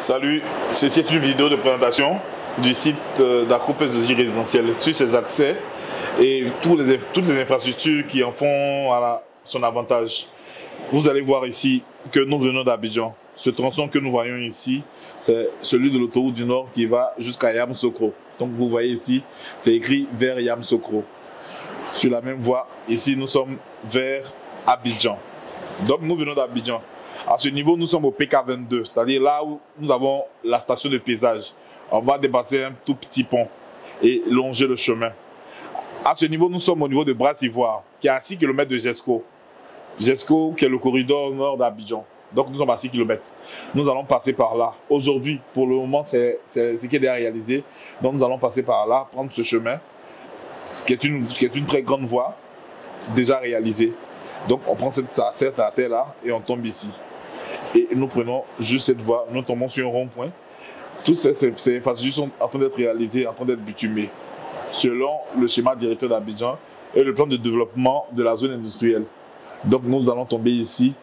Salut, ceci est une vidéo de présentation du site d'Acropes résidentiel sur ses accès et toutes les infrastructures qui en font son avantage. Vous allez voir ici que nous venons d'Abidjan. Ce tronçon que nous voyons ici, c'est celui de l'autoroute du Nord qui va jusqu'à Yamoussoukro. Donc vous voyez ici, c'est écrit vers Yamoussoukro. Sur la même voie, ici nous sommes vers Abidjan. Donc nous venons d'Abidjan. À ce niveau, nous sommes au PK22, c'est-à-dire là où nous avons la station de paysage. On va dépasser un tout petit pont et longer le chemin. À ce niveau, nous sommes au niveau de Brasse-Ivoire, qui est à 6 km de Jesco. Jesco, qui est le corridor nord d'Abidjan. Donc nous sommes à 6 km. Nous allons passer par là. Aujourd'hui, pour le moment, c'est ce qui est déjà réalisé. Donc nous allons passer par là, prendre ce chemin, ce qui est une très grande voie, déjà réalisée. Donc on prend cette artère-là et on tombe ici. Et nous prenons juste cette voie, nous tombons sur un rond-point. Toutes ces infrastructures sont en train d'être réalisées, en train d'être bitumées, selon le schéma directeur d'Abidjan et le plan de développement de la zone industrielle. Donc nous allons tomber ici,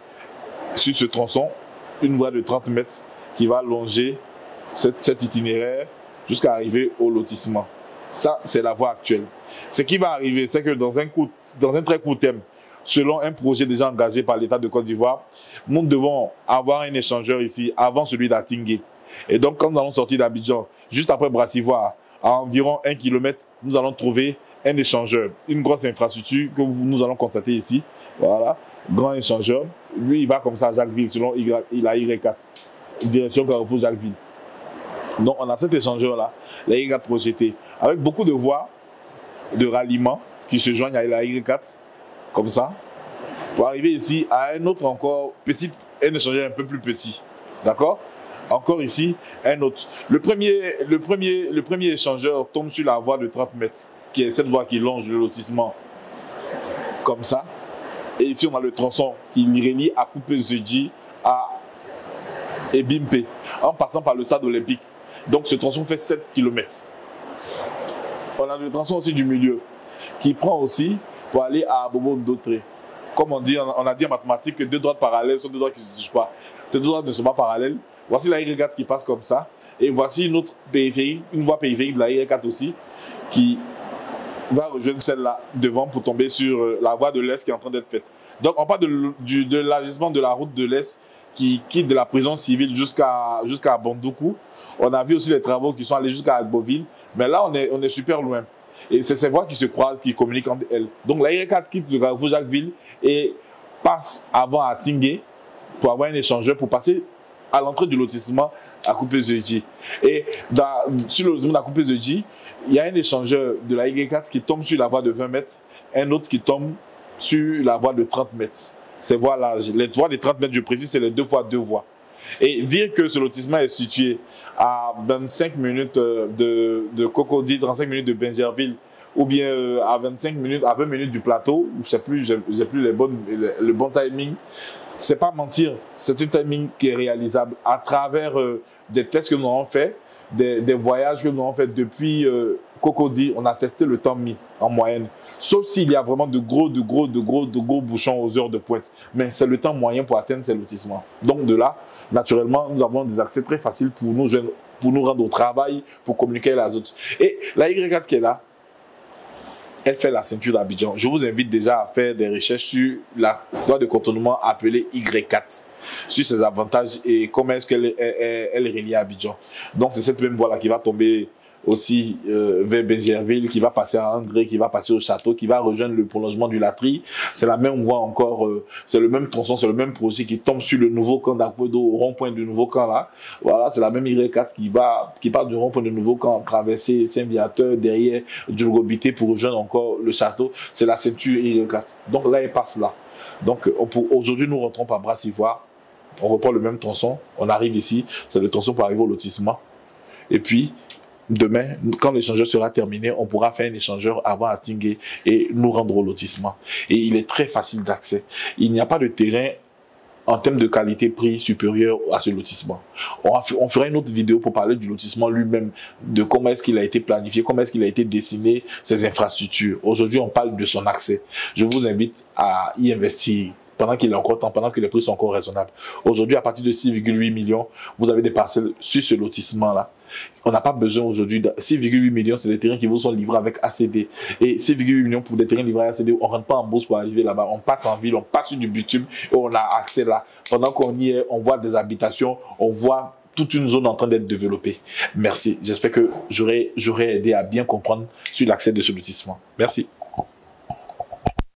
sur ce tronçon, une voie de 30 mètres qui va longer cet itinéraire jusqu'à arriver au lotissement. Ça, c'est la voie actuelle. Ce qui va arriver, c'est que dans un très court terme, selon un projet déjà engagé par l'État de Côte d'Ivoire, nous devons avoir un échangeur ici avant celui d'Atingué. Et donc, quand nous allons sortir d'Abidjan, juste après Brasse-Ivoire, à environ 1 km, nous allons trouver un échangeur, une grosse infrastructure que nous allons constater ici. Voilà, grand échangeur. Lui, il va comme ça à Jacquesville, selon il a Y4, direction Carrefour Jacquesville. Donc, on a cet échangeur-là, la Y4 projeté, avec beaucoup de voies de ralliement qui se joignent à la Y4. Comme ça, pour arriver ici à un autre encore petit, un échangeur un peu plus petit. D'accord? Encore ici, un autre. Le premier échangeur tombe sur la voie de 30 mètres, qui est cette voie qui longe le lotissement. Comme ça. Et ici, on a le tronçon qui relie à Coupé-Zedji à Ebimpe, en passant par le stade olympique. Donc ce tronçon fait 7 km. On a le tronçon aussi du milieu, qui prend aussi pour aller à Bobo Ndotré. Comme on a dit en mathématiques que deux droites parallèles sont deux droites qui ne se touchent pas. Ces deux droites ne sont pas parallèles. Voici la Y4 qui passe comme ça. Et voici une autre périphérique, une voie périphérique de la Y4 aussi, qui va rejoindre celle-là devant pour tomber sur la voie de l'Est qui est en train d'être faite. Donc on parle de l'agissement de la route de l'Est qui quitte de la prison civile jusqu'à Bandoukou. On a vu aussi les travaux qui sont allés jusqu'à Agboville. Mais là, on est super loin. Et c'est ces voies qui se croisent, qui communiquent entre elles. Donc la Y4 quitte le Carrefour Jacquesville et passe avant à Tingué pour avoir un échangeur pour passer à l'entrée du lotissement à Coupé-Zedji. Et sur le lotissement à Coupé-Zedji, il y a un échangeur de la Y4 qui tombe sur la voie de 20 mètres, un autre qui tombe sur la voie de 30 mètres. Ces voies larges. Les voies de 30 mètres, je précise, c'est les deux fois deux voies. Et dire que ce lotissement est situé à 25 minutes de Cocody, 35 minutes de Bingerville, ou bien à 25 minutes, à 20 minutes du plateau, je ne sais plus, j'ai plus le bon timing. C'est pas mentir, c'est un timing qui est réalisable à travers des tests que nous avons fait, des voyages que nous avons fait depuis Cocody. On a testé le temps mis en moyenne. Sauf s'il y a vraiment de gros bouchons aux heures de pointe. Mais c'est le temps moyen pour atteindre ces lotissements. Donc de là, naturellement, nous avons des accès très faciles pour nous rendre au travail, pour communiquer avec les autres. Et la Y4 qui est là, elle fait la ceinture d'Abidjan. Je vous invite déjà à faire des recherches sur la voie de contournement appelée Y4, sur ses avantages et comment est-ce qu'elle est reliée à Abidjan. Donc c'est cette même voie-là qui va tomber aussi vers Bingerville, qui va passer à André, qui va passer au château, qui va rejoindre le prolongement du Latry. C'est la même voie encore, c'est le même tronçon, c'est le même projet qui tombe sur le nouveau camp d'Akwedo, au rond-point du nouveau camp là. Voilà, c'est la même Y4 qui part du rond-point du nouveau camp, traverser Saint-Viateur, derrière Djurgobité pour rejoindre encore le château. C'est la ceinture Y4. Donc là, elle passe là. Donc aujourd'hui, nous rentrons par Brasse-Ivoire. On reprend le même tronçon. On arrive ici. C'est le tronçon pour arriver au lotissement. Et puis, demain, quand l'échangeur sera terminé, on pourra faire un échangeur avant à Tingué et nous rendre au lotissement. Et il est très facile d'accès. Il n'y a pas de terrain en termes de qualité-prix supérieur à ce lotissement. On fera une autre vidéo pour parler du lotissement lui-même, de comment est-ce qu'il a été planifié, comment est-ce qu'il a été dessiné, ses infrastructures. Aujourd'hui, on parle de son accès. Je vous invite à y investir pendant qu'il est encore temps, pendant que les prix sont encore raisonnables. Aujourd'hui, à partir de 6,8 millions, vous avez des parcelles sur ce lotissement-là. On n'a pas besoin aujourd'hui de 6,8 millions, c'est des terrains qui vous sont livrés avec ACD. Et 6,8 millions pour des terrains livrés avec ACD, on ne rentre pas en bourse pour arriver là-bas. On passe en ville, on passe sur du bitume et on a accès là. Pendant qu'on y est, on voit des habitations, on voit toute une zone en train d'être développée. Merci. J'espère que j'aurai aidé à bien comprendre sur l'accès de ce lotissement. Merci.